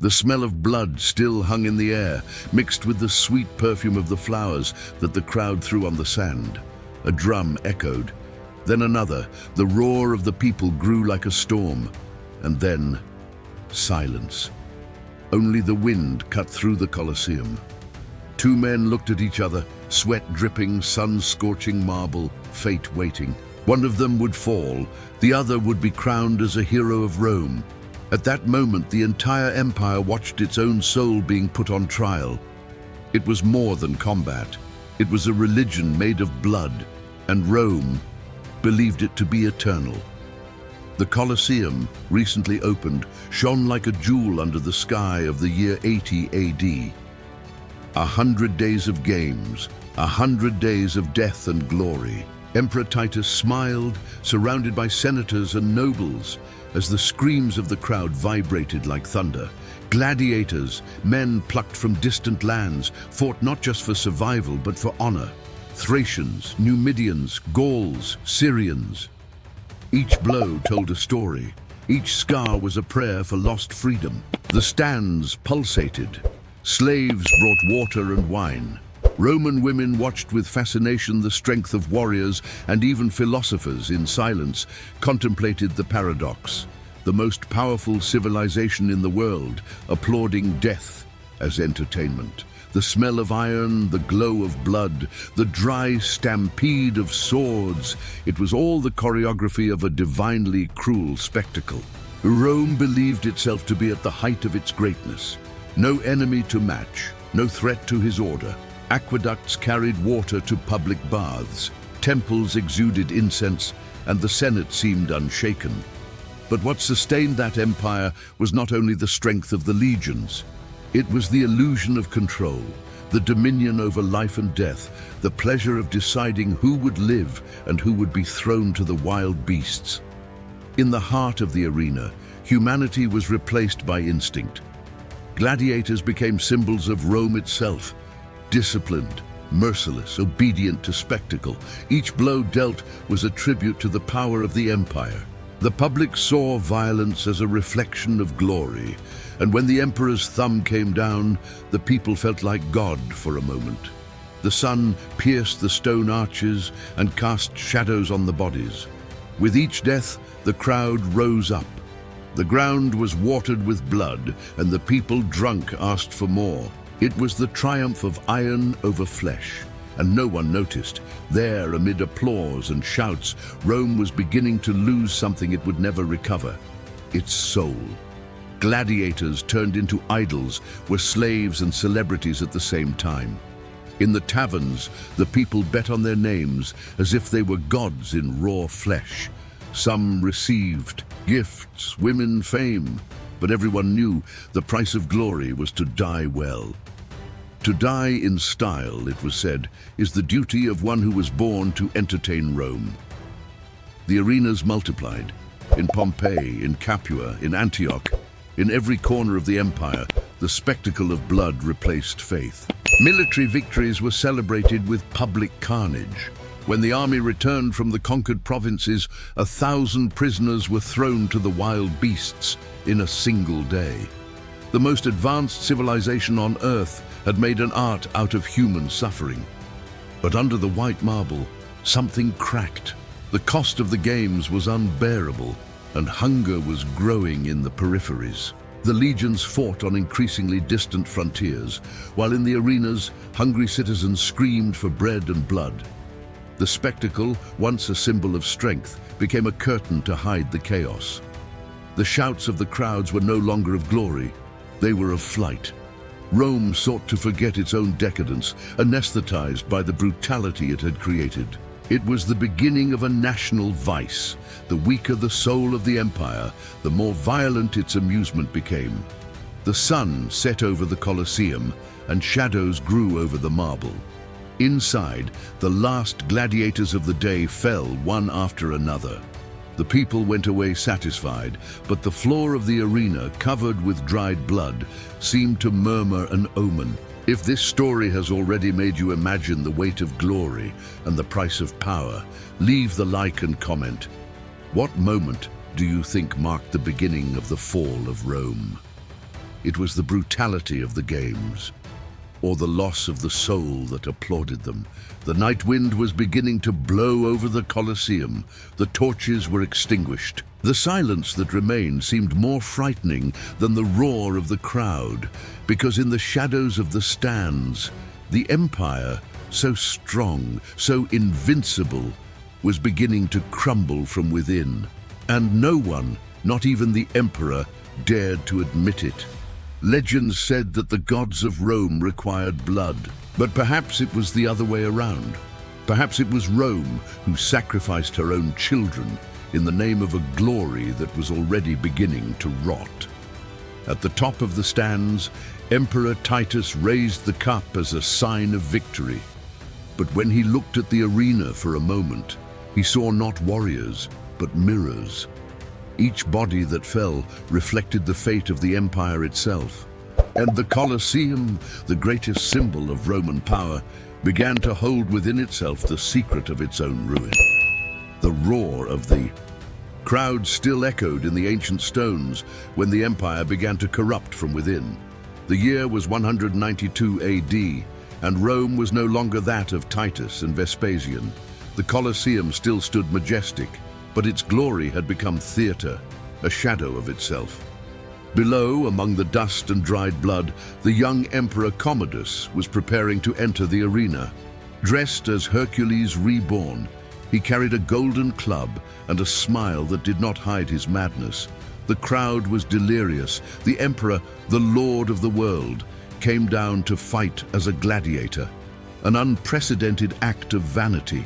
The smell of blood still hung in the air, mixed with the sweet perfume of the flowers that the crowd threw on the sand. A drum echoed, then another. The roar of the people grew like a storm, and then silence. Only the wind cut through the Colosseum. Two men looked at each other, sweat dripping, sun-scorching marble, fate waiting. One of them would fall, the other would be crowned as a hero of Rome. At that moment, the entire empire watched its own soul being put on trial. It was more than combat. It was a religion made of blood, and Rome believed it to be eternal. The Colosseum, recently opened, shone like a jewel under the sky of the year 80 AD. 100 days of games, 100 days of death and glory. Emperor Titus smiled, surrounded by senators and nobles, as the screams of the crowd vibrated like thunder. Gladiators, men plucked from distant lands, fought not just for survival but for honor. Thracians, Numidians, Gauls, Syrians. Each blow told a story. Each scar was a prayer for lost freedom. The stands pulsated. Slaves brought water and wine. Roman women watched with fascination the strength of warriors, and even philosophers in silence contemplated the paradox. The most powerful civilization in the world, applauding death as entertainment. The smell of iron, the glow of blood, the dry stampede of swords. It was all the choreography of a divinely cruel spectacle. Rome believed itself to be at the height of its greatness. No enemy to match, no threat to his order. Aqueducts carried water to public baths. Temples exuded incense, and the Senate seemed unshaken. But what sustained that empire was not only the strength of the legions. It was the illusion of control, the dominion over life and death, the pleasure of deciding who would live and who would be thrown to the wild beasts. In the heart of the arena, humanity was replaced by instinct. Gladiators became symbols of Rome itself, disciplined, merciless, obedient to spectacle. Each blow dealt was a tribute to the power of the empire. The public saw violence as a reflection of glory, and when the emperor's thumb came down, the people felt like God for a moment. The sun pierced the stone arches and cast shadows on the bodies. With each death, the crowd rose up. The ground was watered with blood, and the people, drunk, asked for more. It was the triumph of iron over flesh, and no one noticed. There, amid applause and shouts, Rome was beginning to lose something it would never recover: its soul. Gladiators turned into idols were slaves and celebrities at the same time. In the taverns, the people bet on their names as if they were gods in raw flesh. Some received gifts, women, fame, but everyone knew the price of glory was to die well. To die in style, it was said, is the duty of one who was born to entertain Rome. The arenas multiplied. In Pompeii, in Capua, in Antioch, in every corner of the empire, the spectacle of blood replaced faith. Military victories were celebrated with public carnage. When the army returned from the conquered provinces, 1,000 prisoners were thrown to the wild beasts in a single day. The most advanced civilization on earth had made an art out of human suffering. But under the white marble, something cracked. The cost of the games was unbearable, and hunger was growing in the peripheries. The legions fought on increasingly distant frontiers, while in the arenas, hungry citizens screamed for bread and blood. The spectacle, once a symbol of strength, became a curtain to hide the chaos. The shouts of the crowds were no longer of glory, they were of flight. Rome sought to forget its own decadence, anesthetized by the brutality it had created. It was the beginning of a national vice. The weaker the soul of the empire, the more violent its amusement became. The sun set over the Colosseum, and shadows grew over the marble. Inside, the last gladiators of the day fell one after another. The people went away satisfied, but the floor of the arena, covered with dried blood, seemed to murmur an omen. If this story has already made you imagine the weight of glory and the price of power, leave the like and comment. What moment do you think marked the beginning of the fall of Rome? it was the brutality of the games, or the loss of the soul that applauded them. The night wind was beginning to blow over the Colosseum. The torches were extinguished. The silence that remained seemed more frightening than the roar of the crowd, because in the shadows of the stands, the empire, so strong, so invincible, was beginning to crumble from within. And no one, not even the emperor, dared to admit it. Legends said that the gods of Rome required blood, but perhaps it was the other way around. Perhaps it was Rome who sacrificed her own children in the name of a glory that was already beginning to rot. At the top of the stands, Emperor Titus raised the cup as a sign of victory. But when he looked at the arena for a moment, he saw not warriors, but mirrors. Each body that fell reflected the fate of the empire itself. And the Colosseum, the greatest symbol of Roman power, began to hold within itself the secret of its own ruin. The roar of the crowd still echoed in the ancient stones when the empire began to corrupt from within. The year was 192 AD, and Rome was no longer that of Titus and Vespasian. The Colosseum still stood majestic, but its glory had become theater, a shadow of itself. Below, among the dust and dried blood, the young Emperor Commodus was preparing to enter the arena. Dressed as Hercules reborn, he carried a golden club and a smile that did not hide his madness. The crowd was delirious. The emperor, the lord of the world, came down to fight as a gladiator, an unprecedented act of vanity.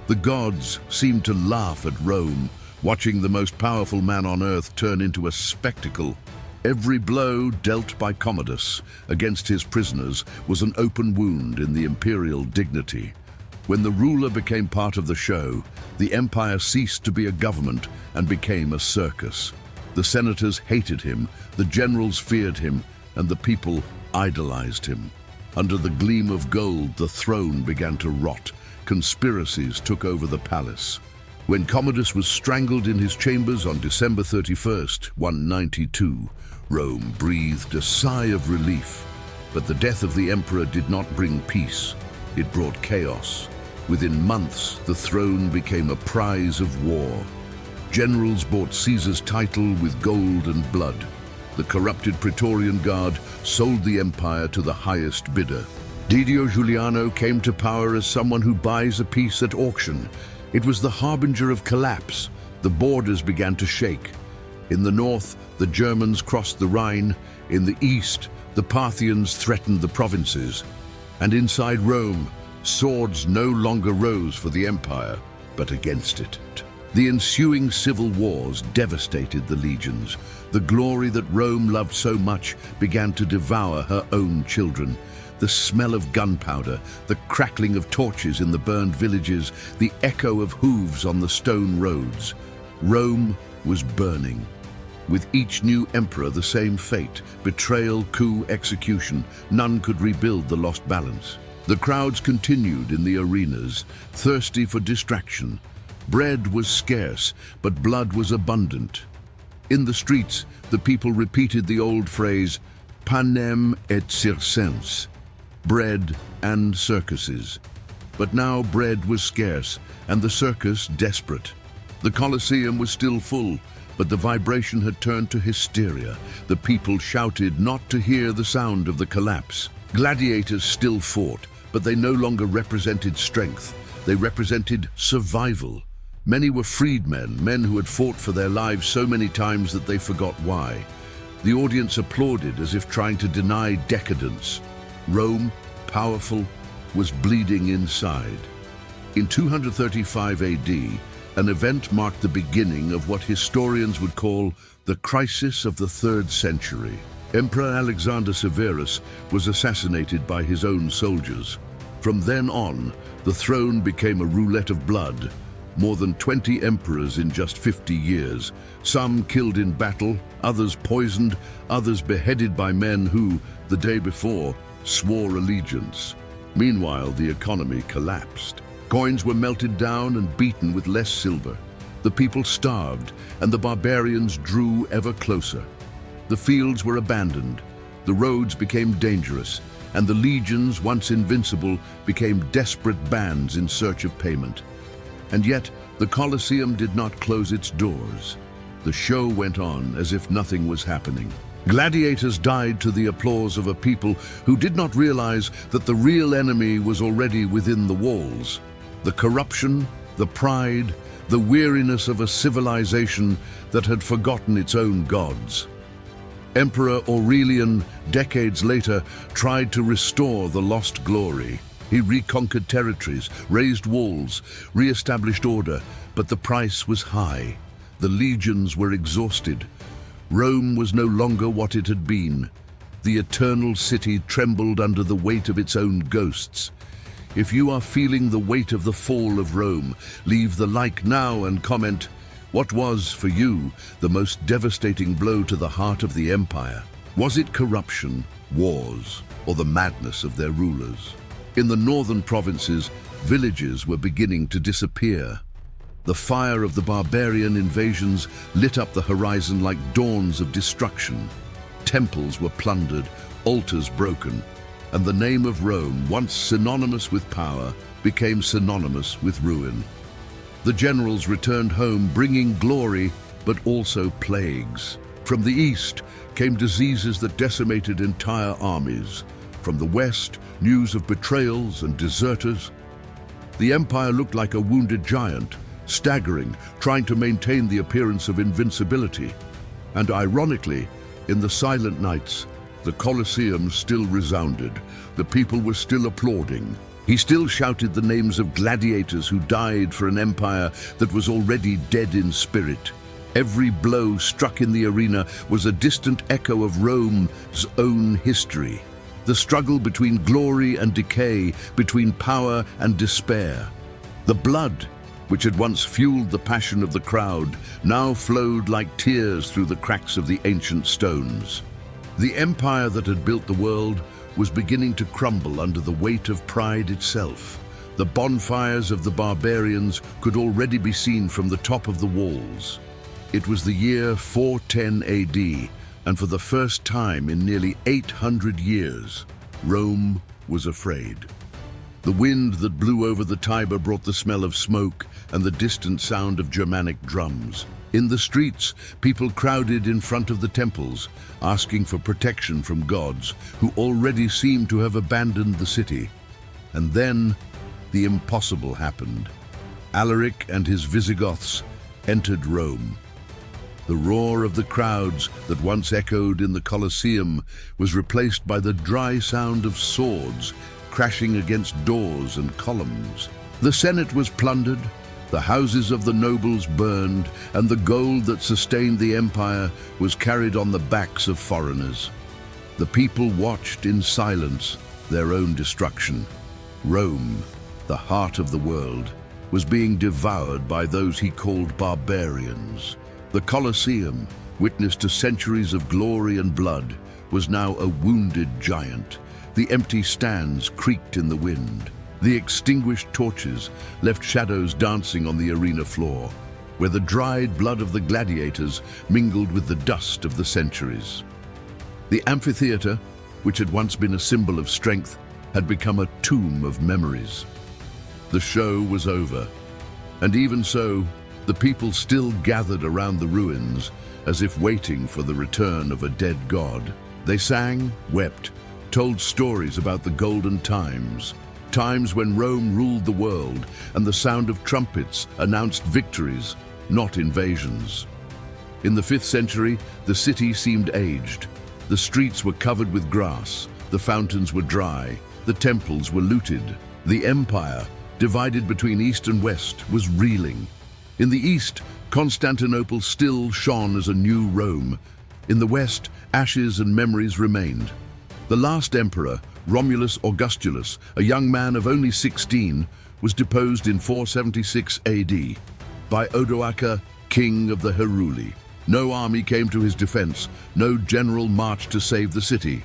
The gods seemed to laugh at Rome, watching the most powerful man on earth turn into a spectacle. Every blow dealt by Commodus against his prisoners was an open wound in the imperial dignity. When the ruler became part of the show, the empire ceased to be a government and became a circus. The senators hated him, the generals feared him, and the people idolized him. Under the gleam of gold, the throne began to rot. Conspiracies took over the palace. When Commodus was strangled in his chambers on December 31st, 192, Rome breathed a sigh of relief. But the death of the emperor did not bring peace. It brought chaos. Within months, the throne became a prize of war. Generals bought Caesar's title with gold and blood. The corrupted Praetorian Guard sold the empire to the highest bidder. Didio Giuliano came to power as someone who buys a piece at auction. It was the harbinger of collapse. The borders began to shake. In the north, the Germans crossed the Rhine. In the east, the Parthians threatened the provinces. And inside Rome, swords no longer rose for the empire, but against it. The ensuing civil wars devastated the legions. The glory that Rome loved so much began to devour her own children. The smell of gunpowder, the crackling of torches in the burned villages, the echo of hooves on the stone roads. Rome was burning. With each new emperor, the same fate: betrayal, coup, execution. None could rebuild the lost balance. The crowds continued in the arenas, thirsty for distraction. Bread was scarce, but blood was abundant. In the streets, the people repeated the old phrase, panem et circenses, bread and circuses. But now bread was scarce, and the circus desperate. The Colosseum was still full, but the vibration had turned to hysteria. The people shouted not to hear the sound of the collapse. Gladiators still fought, but they no longer represented strength. They represented survival. Many were freedmen, men who had fought for their lives so many times that they forgot why. The audience applauded as if trying to deny decadence. Rome, powerful, was bleeding inside. In 235 AD, an event marked the beginning of what historians would call the crisis of the 3rd century. Emperor Alexander Severus was assassinated by his own soldiers. From then on, the throne became a roulette of blood. More than 20 emperors in just 50 years, some killed in battle, others poisoned, others beheaded by men who, the day before, swore allegiance. Meanwhile, the economy collapsed. Coins were melted down and beaten with less silver. The people starved, and the barbarians drew ever closer. The fields were abandoned, The roads became dangerous, and the legions, once invincible, became desperate bands in search of payment. And yet, the Colosseum did not close its doors. The show went on as if nothing was happening. Gladiators died to the applause of a people who did not realize that the real enemy was already within the walls. The corruption, the pride, the weariness of a civilization that had forgotten its own gods. Emperor Aurelian, decades later, tried to restore the lost glory. He reconquered territories, raised walls, re-established order, but the price was high. The legions were exhausted. Rome was no longer what it had been. The eternal city trembled under the weight of its own ghosts. If you are feeling the weight of the fall of Rome, leave the like now and comment, what was, for you, the most devastating blow to the heart of the empire? Was it corruption, wars, or the madness of their rulers? In the northern provinces, villages were beginning to disappear. The fire of the barbarian invasions lit up the horizon like dawns of destruction. Temples were plundered, altars broken, and the name of Rome, once synonymous with power, became synonymous with ruin. The generals returned home bringing glory, but also plagues. From the east came diseases that decimated entire armies. From the west, news of betrayals and deserters. The empire looked like a wounded giant, staggering, trying to maintain the appearance of invincibility. And ironically, in the silent nights, the Colosseum still resounded. The people were still applauding. He still shouted the names of gladiators who died for an empire that was already dead in spirit. Every blow struck in the arena was a distant echo of Rome's own history. The struggle between glory and decay, between power and despair. The blood, which had once fueled the passion of the crowd, now flowed like tears through the cracks of the ancient stones. The empire that had built the world was beginning to crumble under the weight of pride itself. The bonfires of the barbarians could already be seen from the top of the walls. It was the year 410 AD, and for the first time in nearly 800 years, Rome was afraid. The wind that blew over the Tiber brought the smell of smoke and the distant sound of Germanic drums. In the streets, people crowded in front of the temples, asking for protection from gods who already seemed to have abandoned the city. And then, the impossible happened. Alaric and his Visigoths entered Rome. The roar of the crowds that once echoed in the Colosseum was replaced by the dry sound of swords crashing against doors and columns. The Senate was plundered, the houses of the nobles burned, and the gold that sustained the empire was carried on the backs of foreigners. The people watched in silence their own destruction. Rome, the heart of the world, was being devoured by those he called barbarians. The Colosseum, witness to centuries of glory and blood, was now a wounded giant. The empty stands creaked in the wind. The extinguished torches left shadows dancing on the arena floor, where the dried blood of the gladiators mingled with the dust of the centuries. The amphitheater, which had once been a symbol of strength, had become a tomb of memories. The show was over, and even so, the people still gathered around the ruins as if waiting for the return of a dead god. They sang, wept, told stories about the golden times, times when Rome ruled the world and the sound of trumpets announced victories, not invasions. In the 5th century, the city seemed aged. The streets were covered with grass, the fountains were dry, the temples were looted. The empire, divided between East and West, was reeling. In the East, Constantinople still shone as a new Rome. In the West, ashes and memories remained. The last emperor, Romulus Augustulus, a young man of only 16, was deposed in 476 AD by Odoacer, king of the Heruli. No army came to his defense, no general marched to save the city.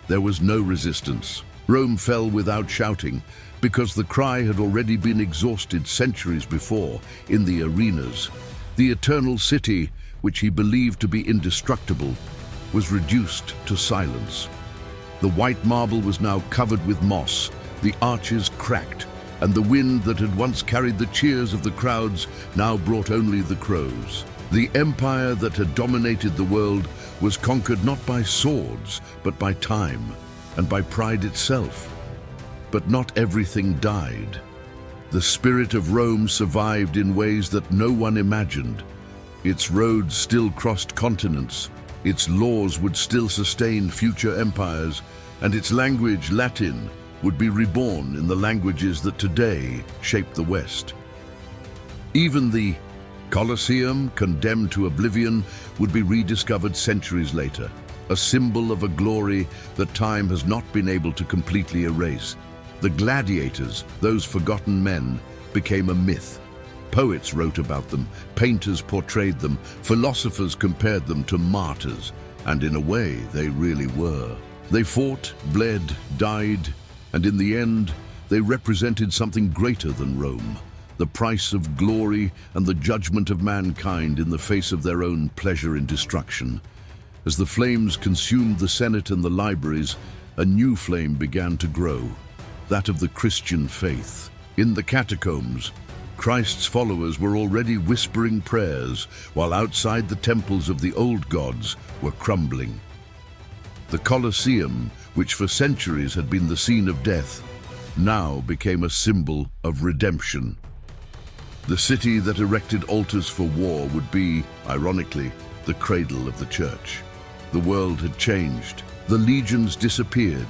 There was no resistance. Rome fell without shouting, because the cry had already been exhausted centuries before in the arenas. The eternal city, which he believed to be indestructible, was reduced to silence. The white marble was now covered with moss, the arches cracked, and the wind that had once carried the cheers of the crowds now brought only the crows. The empire that had dominated the world was conquered not by swords, but by time, and by pride itself. But not everything died. The spirit of Rome survived in ways that no one imagined. Its roads still crossed continents, its laws would still sustain future empires, and its language, Latin, would be reborn in the languages that today shape the West. Even the Colosseum, condemned to oblivion, would be rediscovered centuries later, a symbol of a glory that time has not been able to completely erase. The gladiators, those forgotten men, became a myth. Poets wrote about them, painters portrayed them, philosophers compared them to martyrs, and in a way they really were. They fought, bled, died, and in the end, they represented something greater than Rome, the price of glory and the judgment of mankind in the face of their own pleasure in destruction. As the flames consumed the Senate and the libraries, a new flame began to grow, that of the Christian faith. In the catacombs, Christ's followers were already whispering prayers, while outside the temples of the old gods were crumbling. The Colosseum, which for centuries had been the scene of death, now became a symbol of redemption. The city that erected altars for war would be, ironically, the cradle of the church. The world had changed. The legions disappeared.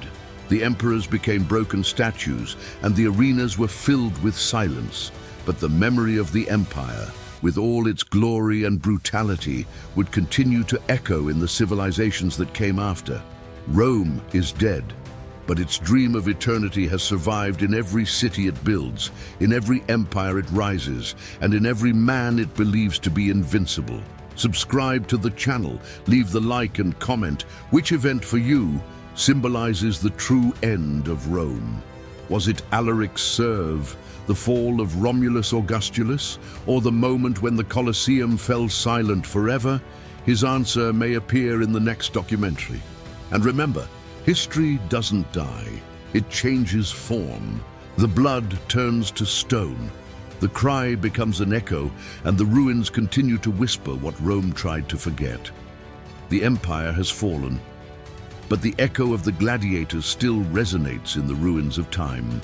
The emperors became broken statues, and the arenas were filled with silence. But the memory of the empire, with all its glory and brutality, would continue to echo in the civilizations that came after. Rome is dead, but its dream of eternity has survived in every city it builds, in every empire it rises, and in every man it believes to be invincible. Subscribe to the channel, leave the like and comment. Which event for you symbolizes the true end of Rome? Was it Alaric's serve, the fall of Romulus Augustulus, or the moment when the Colosseum fell silent forever? His answer may appear in the next documentary. And remember, history doesn't die, it changes form. The blood turns to stone, the cry becomes an echo, and the ruins continue to whisper what Rome tried to forget. The empire has fallen, but the echo of the gladiators still resonates in the ruins of time.